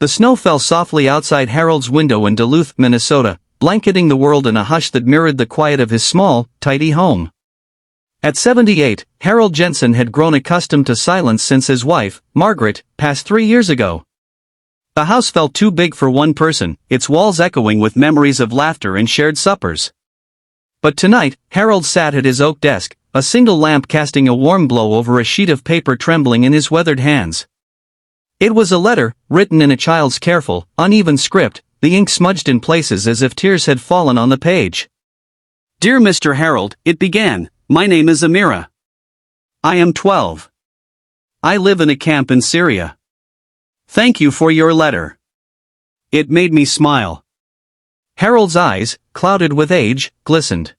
The snow fell softly outside Harold's window in Duluth, Minnesota, blanketing the world in a hush that mirrored the quiet of his small, tidy home. At 78, Harold Jensen had grown accustomed to silence since his wife, Margaret, passed 3 years ago. The house felt too big for one person, its walls echoing with memories of laughter and shared suppers. But tonight, Harold sat at his oak desk, a single lamp casting a warm glow over a sheet of paper trembling in his weathered hands. It was a letter, written in a child's careful, uneven script, the ink smudged in places as if tears had fallen on the page. "Dear Mr. Harold," it began, "my name is Amira. I am 12. I live in a camp in Syria. Thank you for your letter. It made me smile." Harold's eyes, clouded with age, glistened.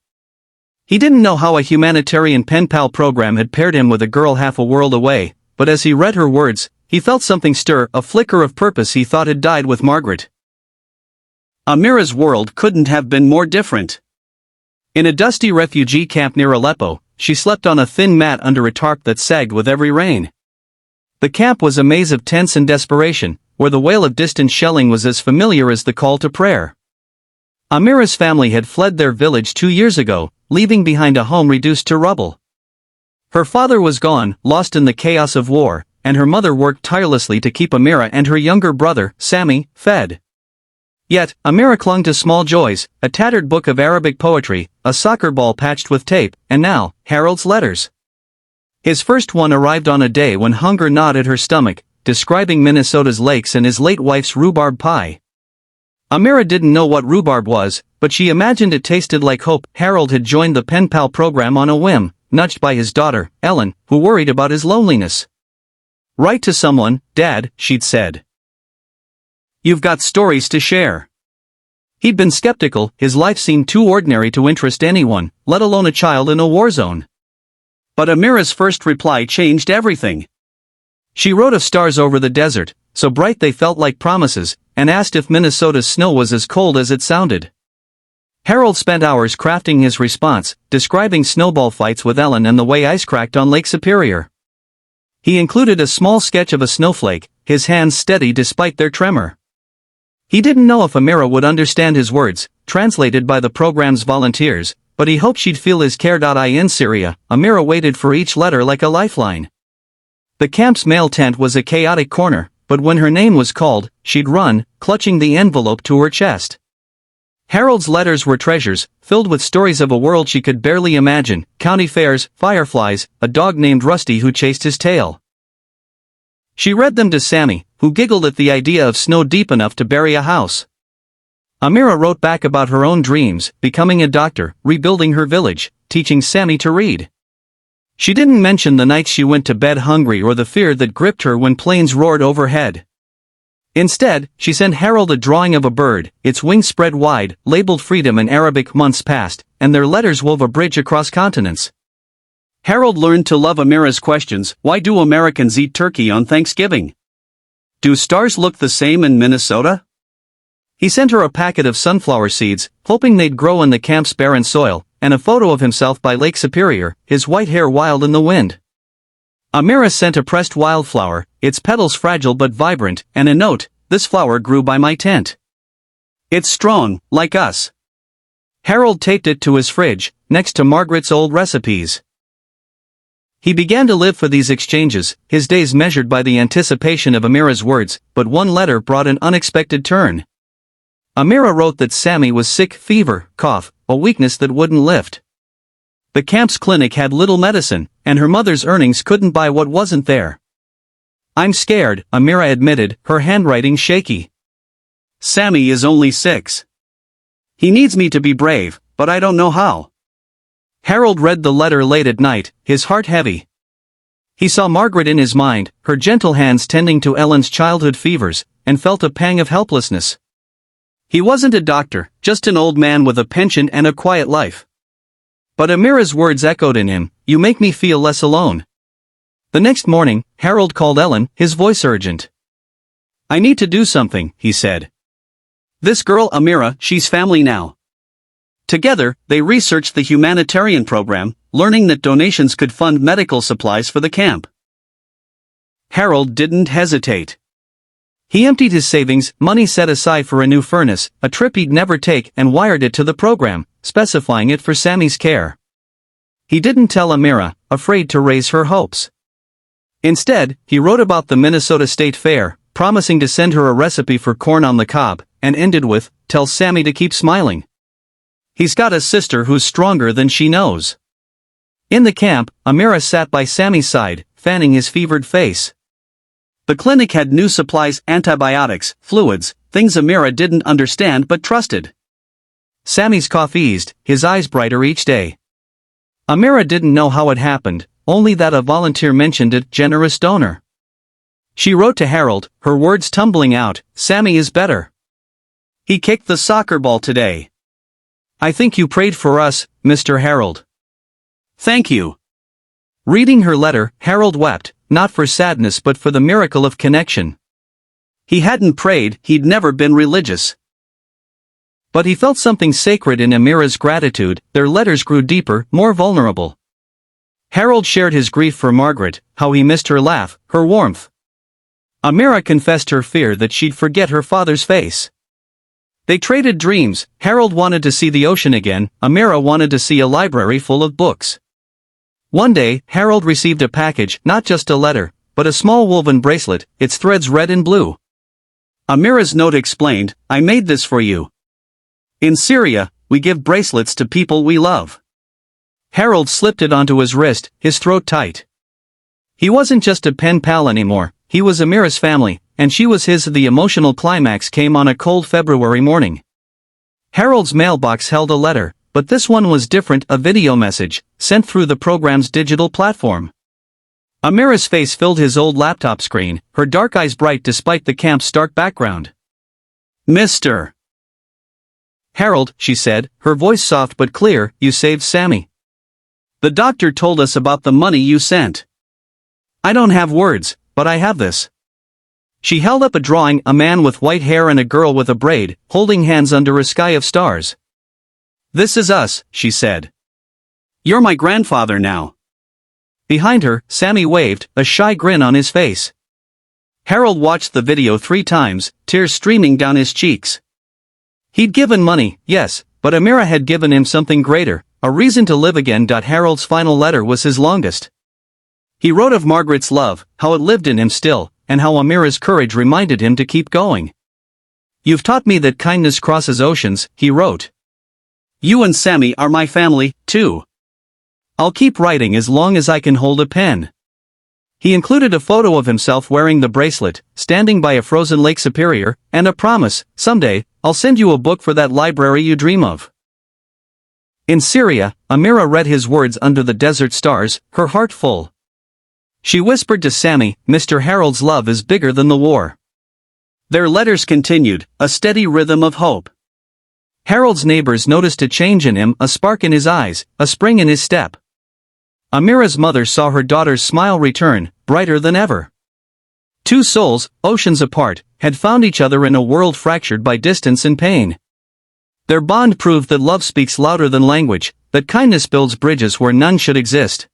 He didn't know how a humanitarian pen pal program had paired him with a girl half a world away, but as he read her words, he felt something stir, a flicker of purpose he thought had died with Margaret. Amira's world couldn't have been more different. In a dusty refugee camp near Aleppo, she slept on a thin mat under a tarp that sagged with every rain. The camp was a maze of tents and desperation, where the wail of distant shelling was as familiar as the call to prayer. Amira's family had fled their village 2 years ago, leaving behind a home reduced to rubble. Her father was gone, lost in the chaos of war, and her mother worked tirelessly to keep Amira and her younger brother, Sammy, fed. Yet, Amira clung to small joys, a tattered book of Arabic poetry, a soccer ball patched with tape, and now, Harold's letters. His first one arrived on a day when hunger gnawed at her stomach, describing Minnesota's lakes and his late wife's rhubarb pie. Amira didn't know what rhubarb was, but she imagined it tasted like hope. Harold had joined the pen pal program on a whim, nudged by his daughter, Ellen, who worried about his loneliness. "Write to someone, Dad," she'd said. "You've got stories to share." He'd been skeptical, his life seemed too ordinary to interest anyone, let alone a child in a war zone. But Amira's first reply changed everything. She wrote of stars over the desert, so bright they felt like promises, and asked if Minnesota's snow was as cold as it sounded. Harold spent hours crafting his response, describing snowball fights with Ellen and the way ice cracked on Lake Superior. He included a small sketch of a snowflake, his hands steady despite their tremor. He didn't know if Amira would understand his words, translated by the program's volunteers, but he hoped she'd feel his care. In Syria, Amira waited for each letter like a lifeline. The camp's mail tent was a chaotic corner, but when her name was called, she'd run, clutching the envelope to her chest. Harold's letters were treasures, filled with stories of a world she could barely imagine, county fairs, fireflies, a dog named Rusty who chased his tail. She read them to Sammy, who giggled at the idea of snow deep enough to bury a house. Amira wrote back about her own dreams, becoming a doctor, rebuilding her village, teaching Sammy to read. She didn't mention the nights she went to bed hungry or the fear that gripped her when planes roared overhead. Instead, she sent Harold a drawing of a bird, its wings spread wide, labeled Freedom in Arabic. Months passed, and their letters wove a bridge across continents. Harold learned to love Amira's questions. Why do Americans eat turkey on Thanksgiving? Do stars look the same in Minnesota? He sent her a packet of sunflower seeds, hoping they'd grow in the camp's barren soil, and a photo of himself by Lake Superior, his white hair wild in the wind. Amira sent a pressed wildflower, its petals fragile but vibrant, and a note, "This flower grew by my tent. It's strong, like us." Harold taped it to his fridge, next to Margaret's old recipes. He began to live for these exchanges, his days measured by the anticipation of Amira's words, but one letter brought an unexpected turn. Amira wrote that Sammy was sick, fever, cough, a weakness that wouldn't lift. The camp's clinic had little medicine, and her mother's earnings couldn't buy what wasn't there. "I'm scared," Amira admitted, her handwriting shaky. "Sammy is only 6. He needs me to be brave, but I don't know how." Harold read the letter late at night, his heart heavy. He saw Margaret in his mind, her gentle hands tending to Ellen's childhood fevers, and felt a pang of helplessness. He wasn't a doctor, just an old man with a pension and a quiet life. But Amira's words echoed in him, "You make me feel less alone." The next morning, Harold called Ellen, his voice urgent. "I need to do something," he said. "This girl Amira, she's family now." Together, they researched the humanitarian program, learning that donations could fund medical supplies for the camp. Harold didn't hesitate. He emptied his savings, money set aside for a new furnace, a trip he'd never take, and wired it to the program, specifying it for Sammy's care. He didn't tell Amira, afraid to raise her hopes. Instead, he wrote about the Minnesota State Fair, promising to send her a recipe for corn on the cob, and ended with, "Tell Sammy to keep smiling. He's got a sister who's stronger than she knows." In the camp, Amira sat by Sammy's side, fanning his fevered face. The clinic had new supplies, antibiotics, fluids, things Amira didn't understand but trusted. Sammy's cough eased, his eyes brighter each day. Amira didn't know how it happened, only that a volunteer mentioned it, generous donor. She wrote to Harold, her words tumbling out, "Sammy is better. He kicked the soccer ball today. I think you prayed for us, Mr. Harold. Thank you." Reading her letter, Harold wept, not for sadness but for the miracle of connection. He hadn't prayed, he'd never been religious. But he felt something sacred in Amira's gratitude. Their letters grew deeper, more vulnerable. Harold shared his grief for Margaret, how he missed her laugh, her warmth. Amira confessed her fear that she'd forget her father's face. They traded dreams. Harold wanted to see the ocean again, Amira wanted to see a library full of books. One day, Harold received a package, not just a letter, but a small woven bracelet, its threads red and blue. Amira's note explained, "I made this for you. In Syria, we give bracelets to people we love." Harold slipped it onto his wrist, his throat tight. He wasn't just a pen pal anymore, he was Amira's family, and she was his. The emotional climax came on a cold February morning. Harold's mailbox held a letter, but this one was different, a video message, sent through the program's digital platform. Amira's face filled his old laptop screen, her dark eyes bright despite the camp's stark background. "Mr. Harold," she said, her voice soft but clear, "you saved Sammy. The doctor told us about the money you sent. I don't have words, but I have this." She held up a drawing, a man with white hair and a girl with a braid, holding hands under a sky of stars. "This is us," she said. "You're my grandfather now." Behind her, Sammy waved, a shy grin on his face. Harold watched the video 3 times, tears streaming down his cheeks. He'd given money, yes, but Amira had given him something greater, a reason to live again. Harold's final letter was his longest. He wrote of Margaret's love, how it lived in him still, and how Amira's courage reminded him to keep going. "You've taught me that kindness crosses oceans," he wrote. "You and Sammy are my family, too. I'll keep writing as long as I can hold a pen." He included a photo of himself wearing the bracelet, standing by a frozen Lake Superior, and a promise, "Someday, I'll send you a book for that library you dream of." In Syria, Amira read his words under the desert stars, her heart full. She whispered to Sammy, "Mr. Harold's love is bigger than the war." Their letters continued, a steady rhythm of hope. Harold's neighbors noticed a change in him, a spark in his eyes, a spring in his step. Amira's mother saw her daughter's smile return, brighter than ever. 2 souls, oceans apart, had found each other in a world fractured by distance and pain. Their bond proved that love speaks louder than language, that kindness builds bridges where none should exist.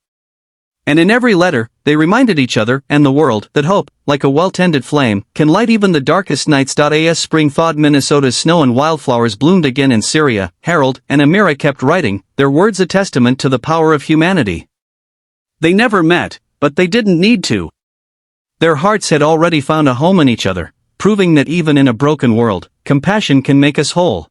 And in every letter, they reminded each other, and the world, that hope, like a well-tended flame, can light even the darkest nights. As spring thawed, Minnesota's snow and wildflowers bloomed again in Syria, Harold and Amira kept writing, their words a testament to the power of humanity. They never met, but they didn't need to. Their hearts had already found a home in each other, proving that even in a broken world, compassion can make us whole.